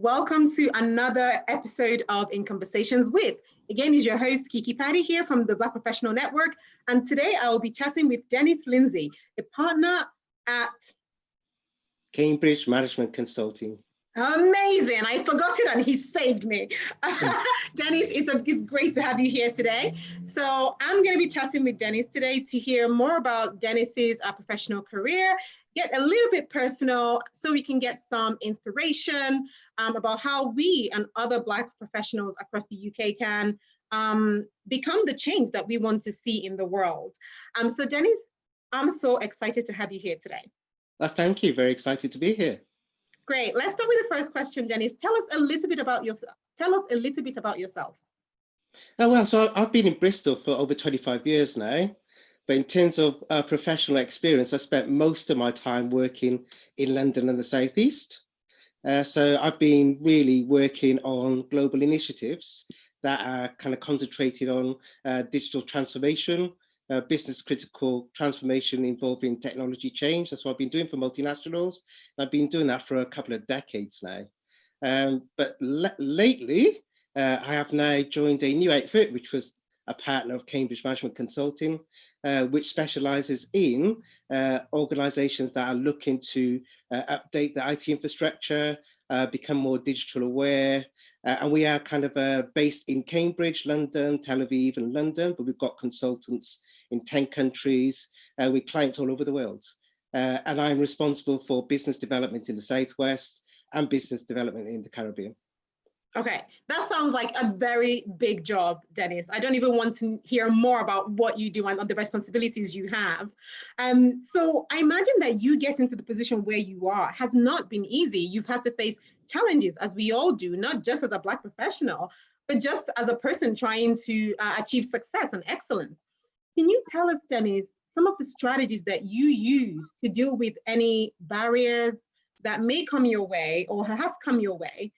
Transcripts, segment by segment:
welcome to another episode of In Conversations With. Again, is your host, Kiki Paddy here from the Black Professional Network. And today I will be chatting with Denis Lindsay, a partner at Cambridge Management Consulting. Amazing. I forgot it and he saved me. Denis, it's great to have you here today. So I'm going to be chatting with Denis today to hear more about Denis's professional career, get a little bit personal so we can get some inspiration about how we and other Black professionals across the UK can become the change that we want to see in the world. So Denis, I'm so excited to have you here today. Thank you. Very excited to be here. Great. Let's start with the first question, Denis. Tell us a little bit about yourself. So I've been in Bristol for over 25 years now, but in terms of professional experience, I spent most of my time working in London and the South East. So I've been really working on global initiatives that are kind of concentrated on digital transformation, business critical transformation involving technology change. That's what I've been doing for multinationals. I've been doing that for a couple of decades now. But lately, I have now joined a new outfit, which was a partner of Cambridge Management Consulting, which specializes in organizations that are looking to update the IT infrastructure, become more digital aware. And we are kind of based in Cambridge, London, Tel Aviv, and London, but we've got consultants in 10 countries with clients all over the world. And I'm responsible for business development in the Southwest and business development in the Caribbean. Okay, that sounds like a very big job, Denis. I don't even want to hear more about what you do and the responsibilities you have. So I imagine that you get into the position where you are has not been easy. You've had to face challenges, as we all do, not just as a Black professional, but just as a person trying to achieve success and excellence. Can you tell us, Denis, some of the strategies that you use to deal with any barriers that may come your way or has come your way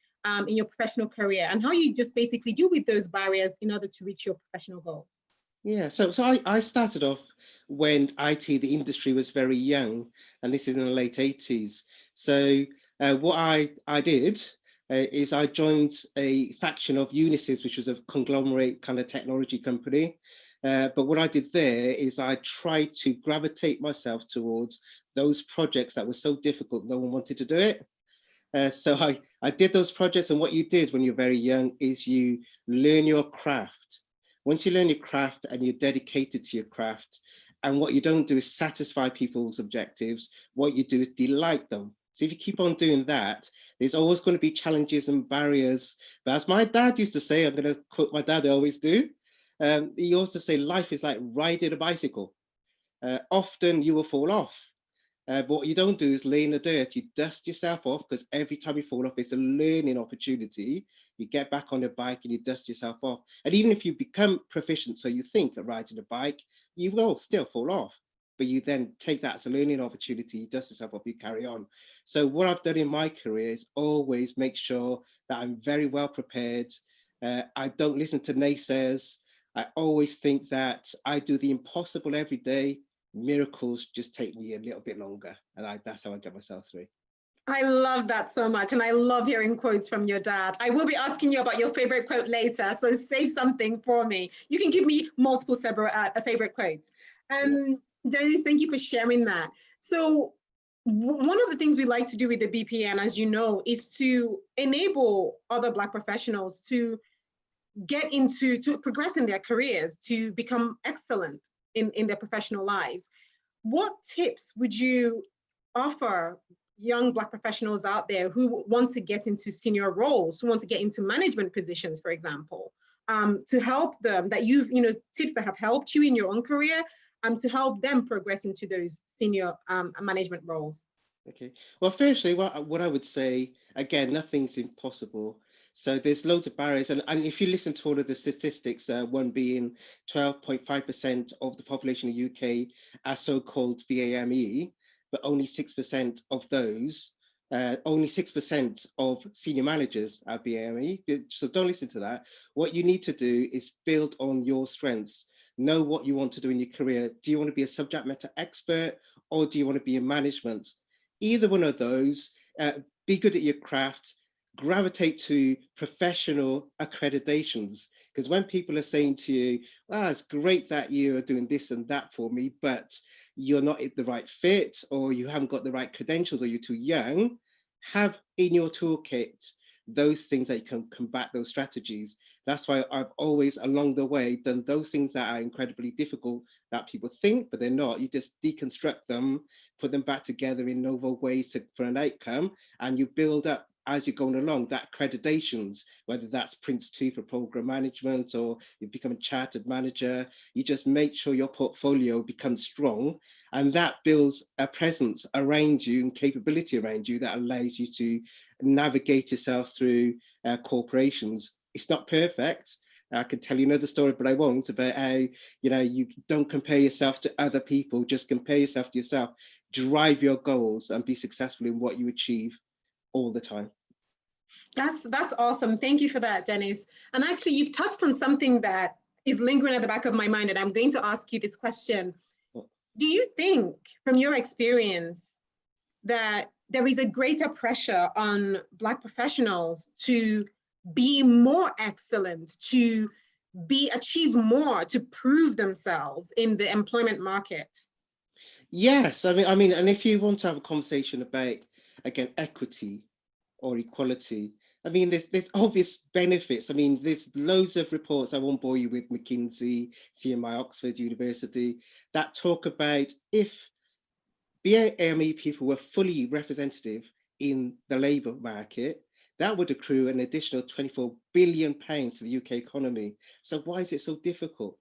in your professional career, and how you just basically deal with those barriers in order to reach your professional goals? Yeah, so I started off when the industry was very young, and this is in the late 80s. So what I did is I joined a faction of Unisys, which was a conglomerate kind of technology company. But what I did there is I tried to gravitate myself towards those projects that were so difficult, no one wanted to do it. So I did those projects, and what you did when you're very young is you learn your craft. Once you learn your craft and you're dedicated to your craft, and what you don't do is satisfy people's objectives, what you do is delight them. So if you keep on doing that, there's always going to be challenges and barriers. But as my dad used to say, I'm going to quote my dad, I always do. He used to say, life is like riding a bicycle. Often you will fall off. But what you don't do is lay in the dirt, you dust yourself off, because every time you fall off, it's a learning opportunity. You get back on the bike and you dust yourself off. And even if you become proficient, so you think of riding a bike, you will still fall off. But you then take that as a learning opportunity, you dust yourself off, you carry on. So what I've done in my career is always make sure that I'm very well prepared. I don't listen to naysayers. I always think that I do the impossible every day. Miracles just take me a little bit longer, and that's how I get myself through. I love that so much, and I love hearing quotes from your dad. I will be asking you about your favorite quote later, so save something for me. You can give me multiple favorite quotes. Denis, thank you for sharing that. So one of the things we like to do with the BPN, as you know, is to enable other Black professionals to progress in their careers, to become excellent in their professional lives. What tips would you offer young Black professionals out there who want to get into senior roles, who want to get into management positions, for example, to help them, that tips that have helped you in your own career, to help them progress into those senior management roles? Okay, well, firstly, what I would say, again, nothing's impossible. So there's loads of barriers. And if you listen to all of the statistics, one being 12.5% of the population in the UK are so-called VAME, but only 6% of those, only 6% of senior managers are VAME. So don't listen to that. What you need to do is build on your strengths. Know what you want to do in your career. Do you want to be a subject matter expert, or do you want to be in management? Either one of those, be good at your craft, gravitate to professional accreditations. Because when people are saying to you, wow, it's great that you're doing this and that for me, but you're not the right fit, or you haven't got the right credentials, or you're too young, have in your toolkit those things that you can combat those strategies. That's why I've always along the way done those things that are incredibly difficult that people think, but they're not. You just deconstruct them, put them back together in novel ways for an outcome, and you build up as you're going along that accreditations, whether that's Prince 2 for program management, or you become a chartered manager. You just make sure your portfolio becomes strong, and that builds a presence around you and capability around you that allows you to navigate yourself through corporations. It's not perfect. I could tell you another story, but I won't, about how, you know, you don't compare yourself to other people, just compare yourself to yourself, drive your goals and be successful in what you achieve all the time. That's awesome. Thank you for that, Dennis. And actually, you've touched on something that is lingering at the back of my mind, and I'm going to ask you this question. Do you think, from your experience, that there is a greater pressure on Black professionals to be more excellent, to achieve more, to prove themselves in the employment market? Yes, I mean, and if you want to have a conversation about, again, equity or equality, I mean, there's obvious benefits. I mean, there's loads of reports, I won't bore you with, McKinsey, CMI, Oxford University, that talk about if BAME people were fully representative in the labour market, that would accrue an additional £24 billion to the UK economy. So why is it so difficult?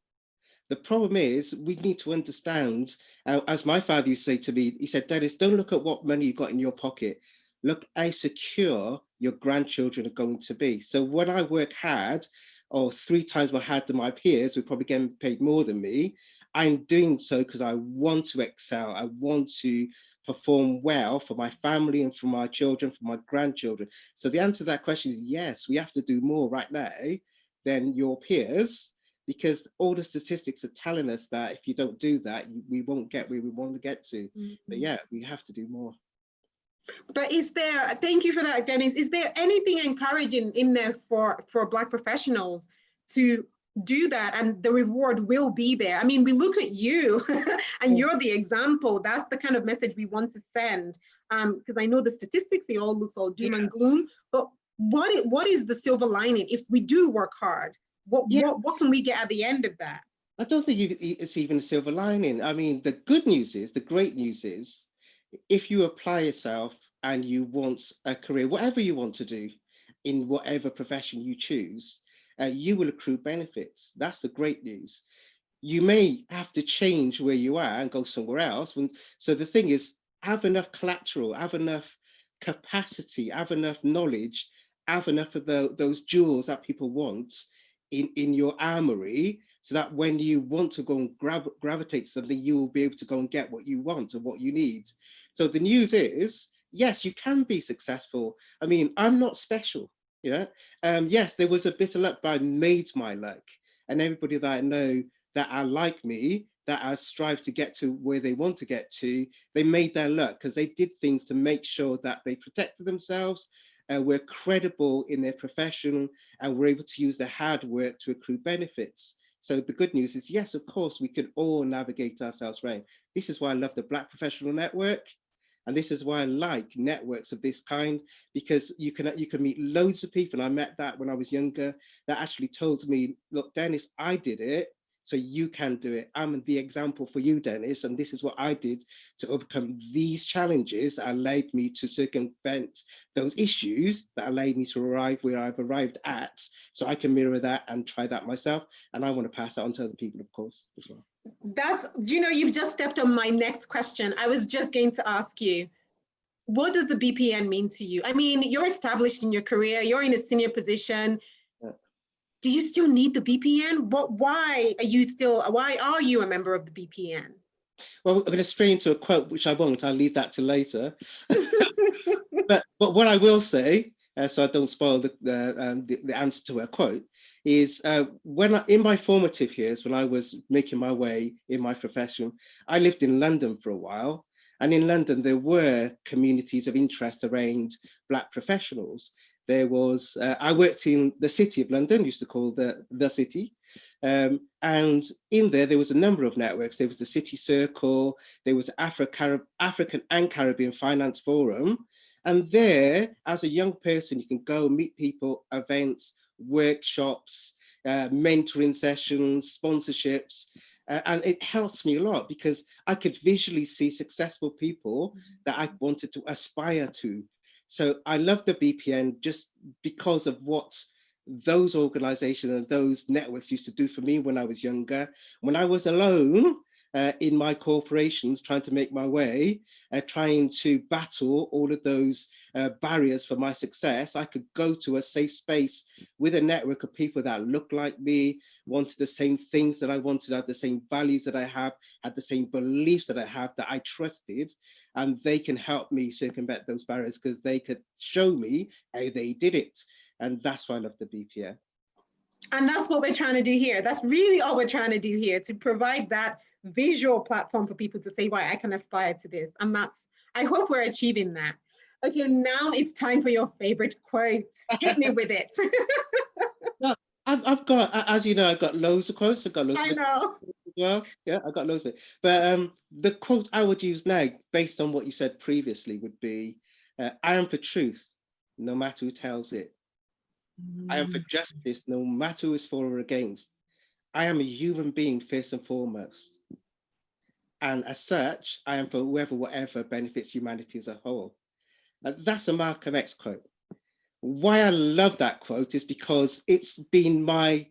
The problem is we need to understand, as my father used to say to me, he said, Dennis, don't look at what money you got in your pocket. Look how secure your grandchildren are going to be. So when I work hard, or 3 times more hard than my peers, who are probably getting paid more than me, I'm doing so because I want to excel. I want to perform well for my family and for my children, for my grandchildren. So the answer to that question is yes, we have to do more right now than your peers, because all the statistics are telling us that if you don't do that, we won't get where we want to get to. Mm-hmm. But yeah, we have to do more. But is there, thank you for that, Dennis, is there anything encouraging in there for Black professionals to do that, and the reward will be there? I mean, we look at you and you're the example. That's the kind of message we want to send, because I know the statistics, they all look all doom and gloom, but what is the silver lining if we do work hard? What can we get at the end of that? I don't think it's even a silver lining. I mean, the good news is, the great news is, if you apply yourself and you want a career, whatever you want to do, in whatever profession you choose, you will accrue benefits. That's the great news. You may have to change where you are and go somewhere else. So the thing is, have enough collateral, have enough capacity, have enough knowledge, have enough of those jewels that people want in your armory, so that when you want to go and gravitate to something, you will be able to go and get what you want or what you need. So the news is, yes, you can be successful. I mean, I'm not special. Yeah. Yes, there was a bit of luck, but I made my luck. And everybody that I know that are like me, that are strive to get to where they want to get to, they made their luck because they did things to make sure that they protected themselves, were credible in their profession, and were able to use their hard work to accrue benefits. So the good news is, yes, of course, we can all navigate ourselves around. This is why I love the Black Professional Network. And this is why I like networks of this kind, because you can meet loads of people. And I met that when I was younger, that actually told me, look, Dennis, I did it, so you can do it. I'm the example for you, Dennis, and this is what I did to overcome these challenges that allowed me to circumvent those issues that allowed me to arrive where I've arrived at, so I can mirror that and try that myself. And I want to pass that on to other people, of course, as well. That's, you know, you've just stepped on my next question. I was just going to ask you, what does the BPN mean to you? I mean, you're established in your career, you're in a senior position. Yeah. Do you still need the BPN? Why are you a member of the BPN? Well, I'm going to stray into a quote, which I won't. I'll leave that to later. but what I will say, so I don't spoil the answer to a quote, is in my formative years, when I was making my way in my profession, I lived in London for a while. And in London, there were communities of interest around Black professionals. There was, I worked in the City of London, used to call the City. And in there was a number of networks. There was the City Circle, there was African and Caribbean Finance Forum. And there, as a young person, you can go meet people, events, workshops, mentoring sessions, sponsorships. And it helped me a lot because I could visually see successful people that I wanted to aspire to. So I love the BPN just because of what those organizations and those networks used to do for me when I was younger. When I was alone in my corporations, trying to make my way, trying to battle all of those barriers for my success, I could go to a safe space with a network of people that looked like me, wanted the same things that I wanted, had the same values that I have, had the same beliefs that I have, that I trusted, and they can help me circumvent those barriers because they could show me how they did it. And that's why I love the BPN. And that's what we're trying to do here. That's really all we're trying to do here, to provide that visual platform for people to say, why I can aspire to this. And that's, I hope we're achieving that. Okay, now it's time for your favorite quote. Hit me with it. Well, I've got, as you know, I've got loads of quotes. I've got loads I know. as well. Yeah, I've got loads of it. But the quote I would use now, based on what you said previously, would be, I am for truth, no matter who tells it. I am for justice, no matter who is for or against. I am a human being first and foremost. And as such, I am for whoever, whatever benefits humanity as a whole. That's a Malcolm X quote. Why I love that quote is because it's been my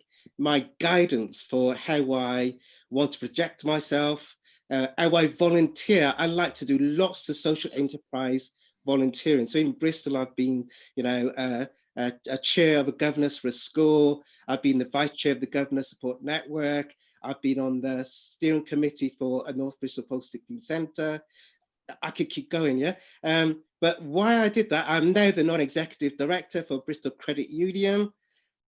guidance for how I want to project myself, how I volunteer. I like to do lots of social enterprise volunteering. So in Bristol, I've been, you know, a chair of a governors for a school. I've been the vice chair of the Governor Support Network. I've been on the steering committee for a North Bristol Post-16 Centre. I could keep going, yeah. But why I did that, I'm now the non-executive director for Bristol Credit Union,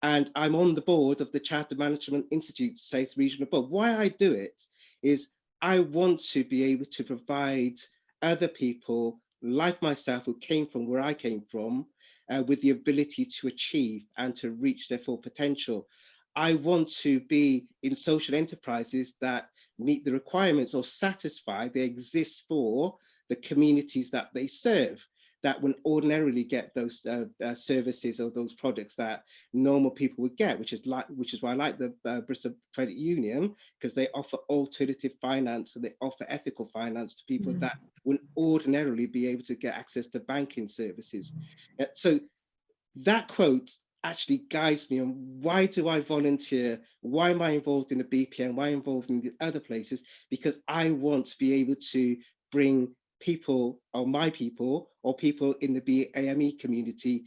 and I'm on the board of the Charter Management Institute South Regional Board. Why I do it is I want to be able to provide other people like myself who came from where I came from with the ability to achieve and to reach their full potential. I want to be in social enterprises that meet the requirements or satisfy, they exist for the communities that they serve, that would ordinarily get those services or those products that normal people would get, which is why I like the Bristol Credit Union, because they offer alternative finance and they offer ethical finance to people that wouldn't ordinarily be able to get access to banking services. So that quote actually guides me on why do I volunteer, why am I involved in the BPN, why am I involved in the other places, because I want to be able to bring people or my people or people in the BAME community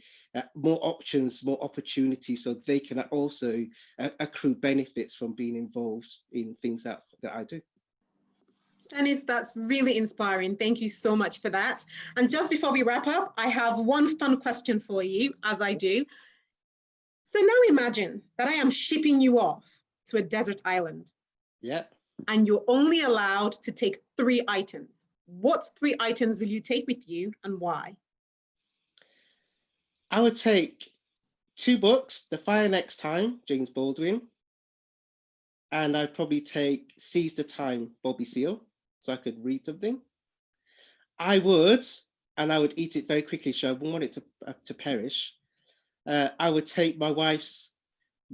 more options, more opportunities, so they can also accrue benefits from being involved in things that I do. Dennis, that's really inspiring. Thank you so much for that. And just before we wrap up, I have one fun question for you, as I do. So now imagine that I am shipping you off to a desert island. Yeah. And you're only allowed to take 3 items. What 3 items will you take with you and why? I would take 2 books, The Fire Next Time, James Baldwin, and I'd probably take Seize the Time, Bobby Seale, so I could read something. I would eat it very quickly, so I wouldn't want it to perish. I would take my wife's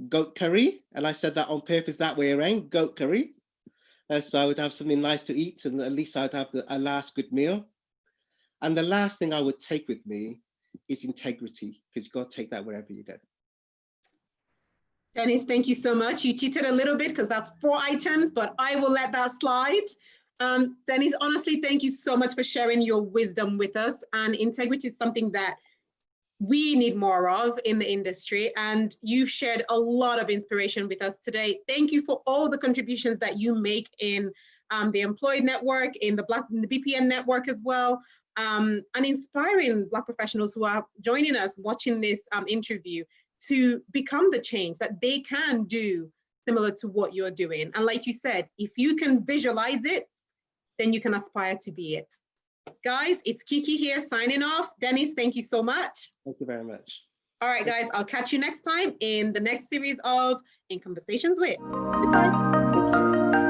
goat curry, and I said that on purpose that way around, goat curry. So I would have something nice to eat, and at least I'd have a last good meal. And the last thing I would take with me is integrity, because you've got to take that wherever you go. Dennis, thank you so much. You cheated a little bit because that's 4 items, but I will let that slide. Dennis, honestly, thank you so much for sharing your wisdom with us. And integrity is something that we need more of in the industry. And you've shared a lot of inspiration with us today. Thank you for all the contributions that you make in the Employed Network, in the BPN network as well, and inspiring Black professionals who are joining us, watching this interview, to become the change that they can do similar to what you're doing. And like you said, if you can visualize it, then you can aspire to be it. Guys, it's Kiki here signing off. Dennis, thank you so much. Thank you very much. All right, guys, I'll catch you next time in the next series of In Conversations With. Goodbye. Thank you.